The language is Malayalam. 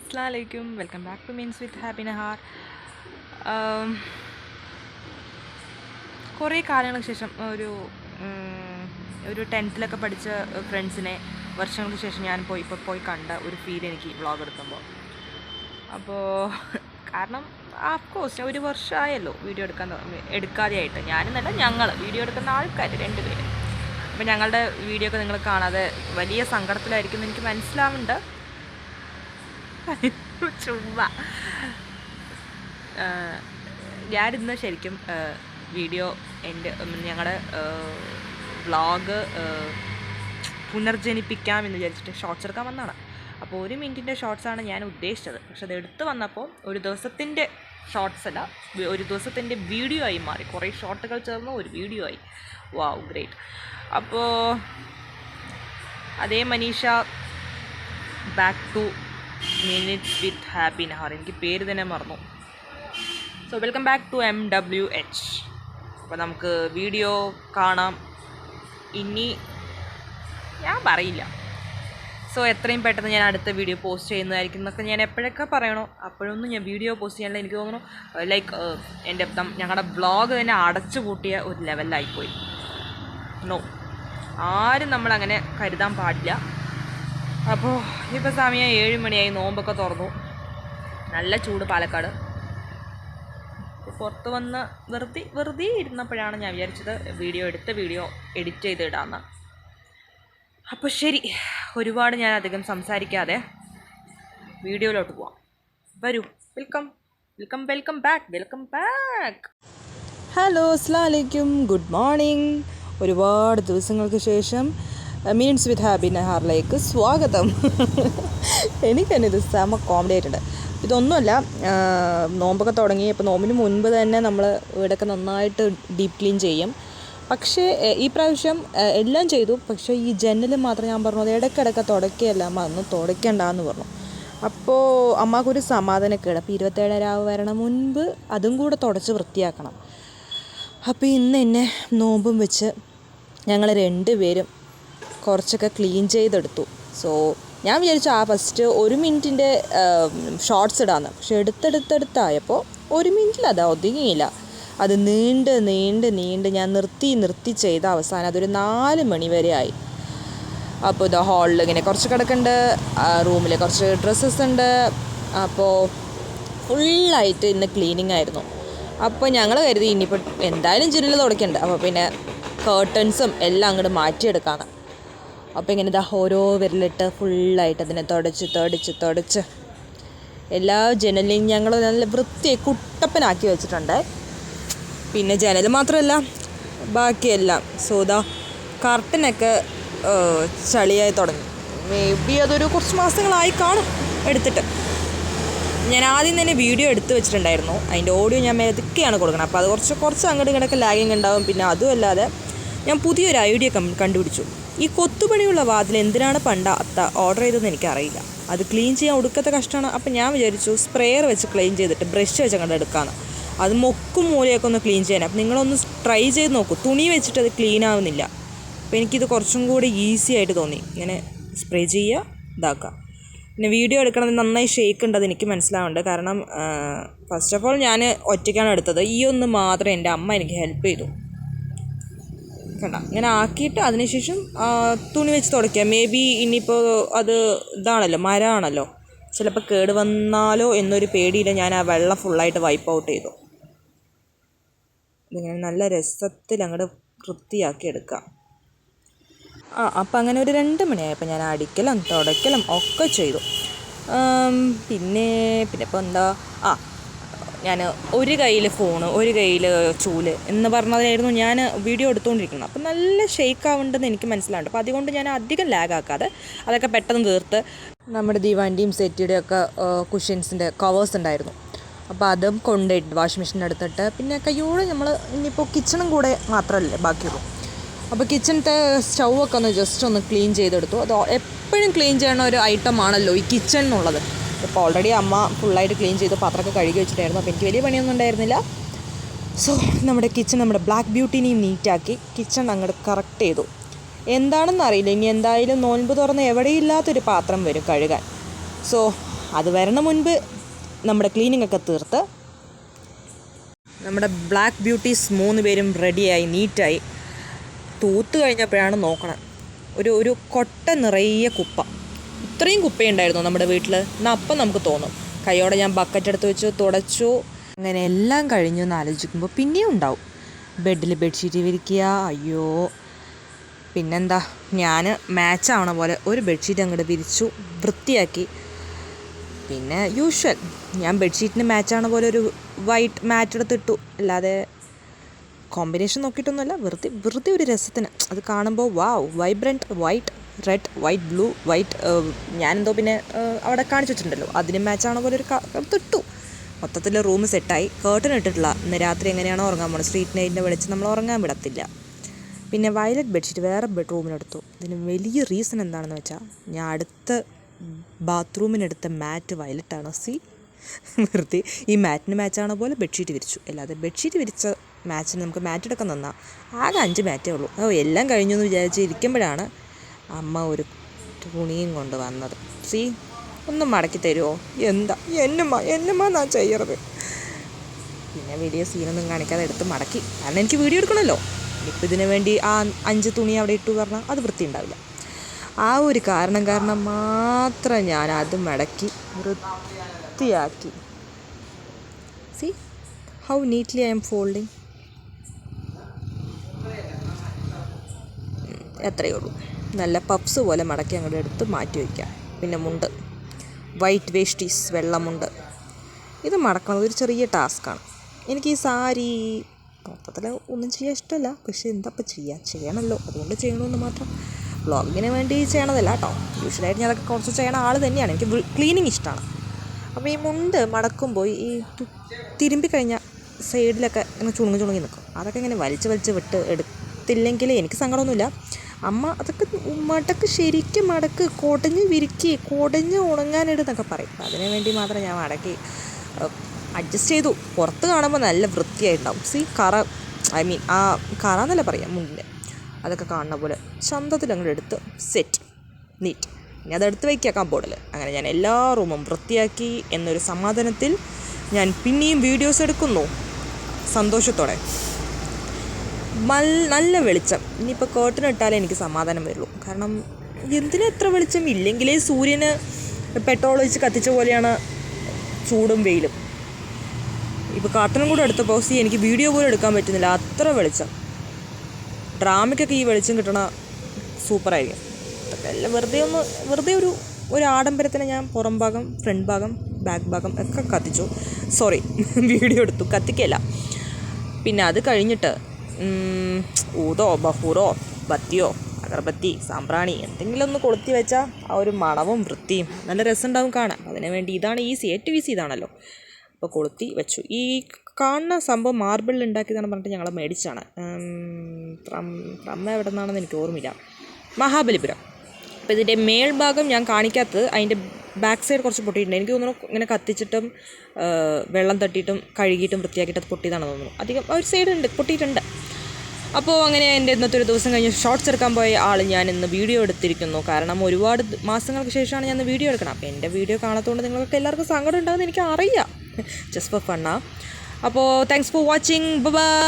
അസ്സലാമലൈക്കും, welcome back to means with Happy Nahar. കുറേ കാലങ്ങൾക്ക് ശേഷം ഒരു 10th പഠിച്ച ഫ്രണ്ട്സിനെ വർഷങ്ങൾക്ക് ശേഷം ഞാൻ ഇപ്പോൾ പോയി കണ്ട ഒരു ഫീൽ എനിക്ക് വ്ളോഗ് എടുക്കുമ്പോൾ. അപ്പോൾ കാരണം ഓഫ്കോഴ്സ് ഒരു വർഷമായല്ലോ വീഡിയോ എടുക്കാതെയായിട്ട്. ഞാനെന്നല്ല, ഞങ്ങൾ വീഡിയോ എടുക്കുന്ന ആൾക്കാർ 2 പേര്. അപ്പോൾ ഞങ്ങളുടെ വീഡിയോ ഒക്കെ നിങ്ങൾ കാണാതെ വലിയ സങ്കടത്തിലായിരിക്കും എന്ന് എനിക്ക് മനസ്സിലാവുന്നുണ്ട്. ചുമ്മാ ഞാനിന്ന് ശരിക്കും വീഡിയോ ഞങ്ങളുടെ വ്ളോഗ് പുനർജനിപ്പിക്കാമെന്ന് വിചാരിച്ചിട്ട് ഷോർട്സ് എടുക്കാൻ വന്നതാണ്. അപ്പോൾ 1 മിനിറ്റിൻ്റെ ഷോർട്സാണ് ഞാൻ ഉദ്ദേശിച്ചത്. പക്ഷെ അത് എടുത്ത് വന്നപ്പോൾ ഒരു ദിവസത്തിൻ്റെ ഷോർട്സ് അല്ല, ഒരു ദിവസത്തിൻ്റെ വീഡിയോ ആയി മാറി. കുറേ ഷോർട്ടുകൾ ചേർന്ന് ഒരു വീഡിയോ ആയി. Wow, great. അപ്പോൾ അതേ Manisha, back to minutes with Happy Nahar. എനിക്ക് പേര് തന്നെ മറന്നു. So welcome back to MWH. അപ്പോൾ നമുക്ക് വീഡിയോ കാണാം. ഇനി ഞാൻ പറയില്ല. സോ എത്രയും പെട്ടെന്ന് ഞാൻ അടുത്ത വീഡിയോ പോസ്റ്റ് ചെയ്യുന്നതായിരിക്കും എന്നൊക്കെ ഞാൻ എപ്പോഴൊക്കെ പറയണോ അപ്പോഴൊന്നും ഞാൻ വീഡിയോ പോസ്റ്റ് ചെയ്യാനുള്ള എനിക്ക് തോന്നുന്നു ഞങ്ങളുടെ വ്ളോഗ് തന്നെ അടച്ചു പൂട്ടിയ ഒരു ലെവലിലായിപ്പോയി. നോ, ആരും നമ്മളങ്ങനെ കരുതാൻ പാടില്ല. അപ്പോൾ ഇപ്പോൾ സമയം 7 മണിയായി, നോമ്പൊക്കെ തുറന്നു, നല്ല ചൂട് പാലക്കാട്. പുറത്ത് വന്ന് വെറുതെ ഇരുന്നപ്പോഴാണ് ഞാൻ വിചാരിച്ചത് വീഡിയോ എഡിറ്റ് ചെയ്ത് ഇടാമെന്ന്. അപ്പോൾ ശരി, ഒരുപാട് ഞാൻ അധികം സംസാരിക്കാതെ വീഡിയോയിലോട്ട് പോവാം. വരൂ. Welcome back. ഹലോ, അസ്സലാമലൈക്കും, ഗുഡ് മോർണിംഗ്. ഒരുപാട് ദിവസങ്ങൾക്ക് ശേഷം മിനിറ്റ്സ് വിത്ത് ഹാപ്പി നഹാറിലേക്ക് സ്വാഗതം. എനിക്ക് തന്നെ ഇത് സെമ കോമഡി ആയിട്ടുണ്ട്. ഇതൊന്നുമല്ല, നോമ്പൊക്കെ തുടങ്ങി. അപ്പോൾ നോമ്പിന് മുൻപ് തന്നെ നമ്മൾ ഇവിടെയൊക്കെ നന്നായിട്ട് ഡീപ്പ് ക്ലീൻ ചെയ്യും. പക്ഷേ ഈ പ്രാവശ്യം എല്ലാം ചെയ്തു. പക്ഷേ ഈ ജനൽ മാത്രം ഞാൻ പറഞ്ഞു, അത് ഇടയ്ക്കിടയ്ക്ക് തുടയ്ക്കുകയല്ല, അന്ന് തുടയ്ക്കണ്ടെന്ന് പറഞ്ഞു. അപ്പോൾ അമ്മക്കൊരു സമാധാനക്കേട്. അപ്പോൾ 27 രാവ് വരണ മുൻപ് അതും കൂടെ തുടച്ച് വൃത്തിയാക്കണം. അപ്പോൾ ഇന്ന് എന്നെ നോമ്പും വെച്ച് ഞങ്ങൾ 2 പേരും കുറച്ചൊക്കെ ക്ലീൻ ചെയ്തെടുത്തു. സോ ഞാൻ വിചാരിച്ചു ഫസ്റ്റ് 1 മിനിറ്റിൻ്റെ ഷോർട്സ് ഇടാമെന്ന്. പക്ഷെ എടുത്തെടുത്തായപ്പോൾ 1 മിനിറ്റിൽ അത് ഒതുങ്ങിയില്ല. അത് നീണ്ട് ഞാൻ നിർത്തി ചെയ്ത അവസാനം അതൊരു 4 മണി വരെ ആയി. അപ്പോൾ ഇതാ ഹാളിൽ ഇങ്ങനെ കുറച്ച് കിടക്കുന്നുണ്ട്, റൂമിൽ കുറച്ച് ഡ്രസ്സസ് ഉണ്ട്. അപ്പോൾ ഫുള്ളായിട്ട് ഇന്ന് ക്ലീനിങ് ആയിരുന്നു. അപ്പോൾ ഞങ്ങൾ കരുതി ഇനിയിപ്പോൾ എന്തായാലും ജനൽ തുടയ്ക്കണ്ട, അപ്പോൾ പിന്നെ കേർട്ടൻസും എല്ലാം അങ്ങോട്ട് മാറ്റിയെടുക്കാമെന്ന്. അപ്പോൾ ഇങ്ങനെ ഇതാ ഓരോ വിരലിട്ട് ഫുള്ളായിട്ട് അതിനെ തുടച്ച് എല്ലാ ജനലും ഞങ്ങൾ നല്ല വൃത്തിയായി കുട്ടപ്പനാക്കി വെച്ചിട്ടുണ്ട്. പിന്നെ ജനൽ മാത്രമല്ല, ബാക്കിയെല്ലാം. സോ ഇതാ കർട്ടനൊക്കെ ചളിയായി തുടങ്ങി. മേ ബി അതൊരു കുറച്ച് മാസങ്ങളായി കാണും എടുത്തിട്ട്. ഞാൻ ആദ്യം തന്നെ വീഡിയോ എടുത്ത് വെച്ചിട്ടുണ്ടായിരുന്നു. അതിൻ്റെ ഓഡിയോ ഞാൻ മെതുക്കെയാണ് കൊടുക്കണം. അപ്പോൾ അത് കുറച്ച് അങ്ങോട്ട് ഇങ്ങോട്ടൊക്കെ ലാഗിങ് ഉണ്ടാവും. പിന്നെ അതും അല്ലാതെ ഞാൻ പുതിയൊരു ഐഡിയ കണ്ടുപിടിച്ചു. ഈ കൊത്തുപണിയുള്ള വാതിൽ എന്തിനാണ് പണ്ട് ഓർഡർ ചെയ്തതെന്ന് എനിക്കറിയില്ല. അത് ക്ലീൻ ചെയ്യാൻ ഒടുക്കത്തെ കഷ്ടമാണ്. അപ്പം ഞാൻ വിചാരിച്ചു സ്പ്രെയർ വെച്ച് ക്ലീൻ ചെയ്തിട്ട് ബ്രഷ് വെച്ച് അങ്ങോട്ട് എടുക്കാമെന്ന്. അത് മൊക്കും മൂലയൊക്കെ ഒന്ന് ക്ലീൻ ചെയ്യാൻ. അപ്പം നിങ്ങളൊന്ന് ട്രൈ ചെയ്ത് നോക്കൂ. തുണി വെച്ചിട്ട് അത് ക്ലീൻ ആവുന്നില്ല. അപ്പോൾ എനിക്കിത് കുറച്ചും കൂടി ഈസി ആയിട്ട് തോന്നി. ഇങ്ങനെ സ്പ്രേ ചെയ്യുക, ഇതാക്കുക. പിന്നെ വീഡിയോ എടുക്കണമെന്ന് നന്നായി ഷേക്ക് ഉണ്ട്, അതെനിക്ക് മനസ്സിലാവുന്നുണ്ട്. കാരണം ഫസ്റ്റ് ഓഫ് ഓൾ ഞാൻ ഒറ്റയ്ക്കാണ് എടുത്തത്. ഈ ഒന്ന് മാത്രം എൻ്റെ അമ്മ എനിക്ക് ഹെൽപ്പ് ചെയ്തു. കണ്ട, ഇങ്ങനെ ആക്കിയിട്ട് അതിനുശേഷം തുണി വെച്ച് തുടയ്ക്കുക. മേ ബി ഇനിയിപ്പോൾ അത് ഇതാണല്ലോ, മരമാണല്ലോ, ചിലപ്പോൾ കേട് വന്നാലോ എന്നൊരു പേടിയിൽ ഞാൻ ആ വെള്ളം ഫുള്ളായിട്ട് വൈപ്പ് ഔട്ട് ചെയ്തു. ഇതിങ്ങനെ നല്ല രസത്തിൽ അങ്ങോട്ട് വൃത്തിയാക്കി എടുക്കുക. അപ്പം അങ്ങനെ ഒരു 2 മണിയായപ്പോൾ ഞാൻ അടിക്കലും തുടയ്ക്കലും ഒക്കെ ചെയ്തു. പിന്നെ ഇപ്പോൾ എന്താ, ഞാൻ ഒരു കയ്യിൽ ഫോണ് ഒരു കയ്യിൽ ചൂല് എന്ന് പറഞ്ഞതിനായിരുന്നു ഞാൻ വീഡിയോ എടുത്തുകൊണ്ടിരിക്കുന്നത്. അപ്പം നല്ല ഷെയ്ക്ക് ആവുന്നുണ്ടെന്ന് എനിക്ക് മനസ്സിലാവുന്നുണ്ട്. അപ്പോൾ അതുകൊണ്ട് ഞാൻ അധികം ലാഗാക്കാതെ അതൊക്കെ പെട്ടെന്ന് തീർത്ത് നമ്മുടെ ദിവാൻ്റെയും സെറ്റിയുടെയും ഒക്കെ കുഷ്യൻസിൻ്റെ കവേഴ്സ് ഉണ്ടായിരുന്നു. അപ്പോൾ അതും കൊണ്ടുപോയിട്ട് വാഷിംഗ് മെഷീൻ എടുത്തിട്ട് പിന്നെ കയ്യോടെ നമ്മൾ ഇനിയിപ്പോൾ കിച്ചണും കൂടെ മാത്രമല്ലേ ബാക്കിയുള്ളൂ. അപ്പോൾ കിച്ചണത്തെ സ്റ്റൗവൊക്കെ ജസ്റ്റ് ഒന്ന് ക്ലീൻ ചെയ്തെടുത്തു. അത് എപ്പോഴും ക്ലീൻ ചെയ്യണ ഒരു ഐറ്റം ആണല്ലോ ഈ കിച്ചൺ എന്നുള്ളത്. ഇപ്പോൾ ഓൾറെഡി അമ്മ ഫുള്ളായിട്ട് ക്ലീൻ ചെയ്ത് പാത്രമൊക്കെ കഴുകി വെച്ചിട്ടായിരുന്നു. അപ്പോൾ എനിക്ക് വലിയ പണിയൊന്നും ഉണ്ടായിരുന്നില്ല. സോ നമ്മുടെ കിച്ചൺ, നമ്മുടെ ബ്ലാക്ക് ബ്യൂട്ടീനെയും നീറ്റാക്കി കിച്ചൺ അങ്ങോട്ട് കറക്റ്റ് ചെയ്തു. എന്താണെന്ന് അറിയില്ല, ഇനി എന്തായാലും നോൻപ് തുറന്ന് എവിടെയില്ലാത്തൊരു പാത്രം വരും കഴുകാൻ. സോ അത് വരണ മുൻപ് നമ്മുടെ ക്ലീനിങ് ഒക്കെ തീർത്ത് നമ്മുടെ ബ്ലാക്ക് ബ്യൂട്ടീസ് 3 പേരും റെഡിയായി നീറ്റായി തൂത്ത് കഴിഞ്ഞപ്പോഴാണ് നോക്കണം ഒരു കൊട്ട നിറയെ കുപ്പ. ഇത്രയും കുപ്പയുണ്ടായിരുന്നു നമ്മുടെ വീട്ടിൽ എന്നാൽ അപ്പം നമുക്ക് തോന്നും. കൈയോടെ ഞാൻ ബക്കറ്റ് എടുത്ത് വെച്ച് തുടച്ചു. അങ്ങനെ എല്ലാം കഴിഞ്ഞു എന്ന് ആലോചിക്കുമ്പോൾ പിന്നെയും ഉണ്ടാവും. ബെഡിൽ ബെഡ്ഷീറ്റ് വിരിക്കുക, അയ്യോ. പിന്നെന്താ, ഞാൻ മാച്ചാവണ പോലെ ഒരു ബെഡ്ഷീറ്റ് അങ്ങോട്ട് വിരിച്ചു വൃത്തിയാക്കി. പിന്നെ യൂഷ്വൽ ഞാൻ ബെഡ്ഷീറ്റിന് മാച്ചാവണ പോലെ ഒരു വൈറ്റ് മാറ്റ് എടുത്തിട്ടു. അല്ലാതെ കോമ്പിനേഷൻ നോക്കിയിട്ടൊന്നുമല്ല, വെറുതെ ഒരു രസത്തിന്. അത് കാണുമ്പോൾ wow, vibrant white, red, white, blue, white. ഞാനെന്തോ പിന്നെ അവിടെ കാണിച്ചു വെച്ചിട്ടുണ്ടല്ലോ, അതിന് മാച്ചാവണ പോലെ ഒരു തിട്ടു. മൊത്തത്തിൽ റൂം സെറ്റായി. കേർട്ടൻ ഇട്ടിട്ടില്ല. ഇന്ന് രാത്രി എങ്ങനെയാണോ ഉറങ്ങാൻ പോകുന്നത്, സ്ട്രീറ്റ് നൈറ്റിനെ വിളിച്ച് നമ്മൾ ഉറങ്ങാൻ വിടത്തില്ല. പിന്നെ വയലറ്റ് ബെഡ്ഷീറ്റ് വേറെ ബെഡ്റൂമിനെടുത്തു. ഇതിന് വലിയ റീസൺ എന്താണെന്ന് വെച്ചാൽ, ഞാൻ അടുത്ത ബാത്റൂമിനെടുത്ത മാറ്റ് വയലറ്റാണ്. വെറുതെ ഈ മാറ്റിന് മാച്ചാണ പോലെ ബെഡ്ഷീറ്റ് വിരിച്ചു. അല്ലാതെ ബെഡ്ഷീറ്റ് വിരിച്ച മാച്ചിന് നമുക്ക് മാറ്റ് എടുക്കാൻ തന്നാൽ ആകെ 5 മാറ്റേ ഉള്ളൂ. എല്ലാം കഴിഞ്ഞു എന്ന് വിചാരിച്ച് ഇരിക്കുമ്പോഴാണ് അമ്മ ഒരു തുണിയും കൊണ്ട് വന്നത്. ഒന്ന് മടക്കി തരുമോ? എന്താ എന്നമ്മ ഞാൻ ചെയ്യരുത്. പിന്നെ വലിയ സീനൊന്നും കാണിക്കാതെ എടുത്ത് മടക്കി. കാരണം എനിക്ക് വീഡിയോ എടുക്കണമല്ലോ. ഇപ്പം ഇതിനു വേണ്ടി ആ 5 തുണി അവിടെ ഇട്ടു പറഞ്ഞാൽ അത് വൃത്തി ഉണ്ടാവില്ല. ആ ഒരു കാരണം മാത്രം ഞാൻ അത് മടക്കി വൃത്തിയാക്കി. See how neatly I'm folding. എത്രയേ ഉള്ളൂ. നല്ല പപ്സ് പോലെ മടക്കി അങ്ങോട്ട് എടുത്ത് മാറ്റി വയ്ക്കാം. പിന്നെ മുണ്ട്, വൈറ്റ് വേസ്റ്റീസ്, വെള്ളമുണ്ട്. ഇത് മടക്കുന്നത് ഒരു ചെറിയ ടാസ്ക്കാണ്. എനിക്ക് ഈ സാരി മൊത്തത്തിൽ ഒന്നും ചെയ്യാൻ ഇഷ്ടമല്ല. പക്ഷേ എന്താ ഇപ്പം ചെയ്യണമല്ലോ, അതുകൊണ്ട് ചെയ്യണമെന്ന് മാത്രം. വ്ളോഗിങ്ങിന് വേണ്ടി ചെയ്യണതല്ല കേട്ടോ. യൂഷ്വലായിട്ട് ഞാൻ അതൊക്കെ കുറച്ച് ചെയ്യണ ആൾ തന്നെയാണ്. എനിക്ക് ക്ലീനിങ് ഇഷ്ടമാണ്. അപ്പോൾ ഈ മുണ്ട് മടക്കുമ്പോൾ ഈ തിരുമ്പി കഴിഞ്ഞാൽ സൈഡിലൊക്കെ ഇങ്ങനെ ചുണുങ്ങി നിൽക്കും. അതൊക്കെ ഇങ്ങനെ വലിച്ച് വിട്ട് എടുത്തില്ലെങ്കിൽ എനിക്ക് സങ്കടമൊന്നുമില്ല. അമ്മ അതൊക്കെ ശരിക്കും മടക്ക്, കുടഞ്ഞ് ഉണങ്ങാനിടുന്നൊക്കെ പറയും. അതിനു വേണ്ടി മാത്രം ഞാൻ മടക്കി അഡ്ജസ്റ്റ് ചെയ്തു. പുറത്ത് കാണുമ്പോൾ നല്ല വൃത്തിയായിട്ടുണ്ടാവും. ആ കറ എന്നല്ല പറയാം, മുണ്ടിൻ്റെ അതൊക്കെ കാണുന്ന പോലെ ചന്തത്തിൽ അങ്ങോട്ട് എടുത്ത് സെറ്റ് നീറ്റ്. ഇനി അതെടുത്ത് വയ്ക്കുക കബോർഡിൽ. അങ്ങനെ ഞാൻ എല്ലാ റൂമും വൃത്തിയാക്കി എന്നൊരു സമാധാനത്തിൽ ഞാൻ പിന്നെയും വീഡിയോസ് എടുക്കുന്നു സന്തോഷത്തോടെ. നല്ല വെളിച്ചം. ഇനിയിപ്പോൾ കേർട്ടൻ ഇട്ടാലേ എനിക്ക് സമാധാനം വരുള്ളൂ. കാരണം എന്തിനാ എത്ര വെളിച്ചം? ഇല്ലെങ്കിലേ സൂര്യന് പെട്രോൾ ഒഴിച്ച് കത്തിച്ച പോലെയാണ് ചൂടും വെയിലും. ഇപ്പോൾ കർട്ടനും കൂടെ എടുത്തപ്പോൾ എനിക്ക് വീഡിയോ പോലും എടുക്കാൻ പറ്റുന്നില്ല, അത്ര വെളിച്ചം. ഡ്രാമയ്ക്കൊക്കെ ഈ വെളിച്ചം കിട്ടണ സൂപ്പറായിരിക്കും. അതൊക്കെ എല്ലാം വെറുതെ ഒരു ആഡംബരത്തിന് ഞാൻ പുറം ഭാഗം, ഫ്രണ്ട് ഭാഗം, ബാക്ക് ഭാഗം ഒക്കെ കത്തിച്ചു. വീഡിയോ എടുത്തു, കത്തിക്കല്ല. പിന്നെ അത് കഴിഞ്ഞിട്ട് ഊതോ ബഹൂറോ ബത്തിയോ അഗർബത്തി സാമ്പ്രാണി എന്തെങ്കിലും ഒന്ന് കൊളുത്തി വെച്ചാൽ ആ ഒരു മണവും വൃത്തിയും നല്ല രസമുണ്ടാവും കാണാൻ. അതിനു വേണ്ടി ഇതാണ് ഏറ്റവും ഈസി ഇതാണല്ലോ. അപ്പോൾ കൊളുത്തി വെച്ചു. ഈ കാണുന്ന സംഭവം മാർബിളിൽ ഉണ്ടാക്കിയതാണെന്ന് പറഞ്ഞിട്ട് ഞങ്ങൾ മേടിച്ചാണ്. ഫ്രം എവിടെ നിന്നാണെന്ന് എനിക്ക് ഓർമ്മയില്ല. മഹാബലിപുരം. അപ്പോൾ ഇതിൻ്റെ മേൽഭാഗം ഞാൻ കാണിക്കാത്തത്, അതിൻ്റെ ബാക്ക് സൈഡ് കുറച്ച് പൊട്ടിയിട്ടുണ്ട്. എനിക്ക് തോന്നുന്നു ഇങ്ങനെ കത്തിച്ചിട്ടും വെള്ളം തട്ടിയിട്ടും കഴുകിയിട്ടും വൃത്തിയാക്കിയിട്ട് അത് പൊട്ടിയതാണെന്ന് തോന്നുന്നു. അധികം ഒരു സൈഡ് പൊട്ടിയിട്ടുണ്ട്. അപ്പോൾ അങ്ങനെ എൻ്റെ ഇന്നത്തെ ഒരു ദിവസം കഴിഞ്ഞ് ഷോർട്സ് എടുക്കാൻ പോയ ആൾ ഞാൻ ഇന്ന് വീഡിയോ എടുത്തിരിക്കുന്നു. കാരണം ഒരുപാട് മാസങ്ങൾക്ക് ശേഷമാണ് ഞാൻ വീഡിയോ എടുക്കണം. അപ്പോൾ എൻ്റെ വീഡിയോ കാണാത്തതുകൊണ്ട് നിങ്ങൾക്ക് എല്ലാവർക്കും സങ്കടം ഉണ്ടാകുമെന്ന് എനിക്ക് അറിയാം. ജസ്റ്റ് ഫോർ ഫണ്ണാ. അപ്പോൾ താങ്ക്സ് ഫോർ വാച്ചിങ്. ബൈ.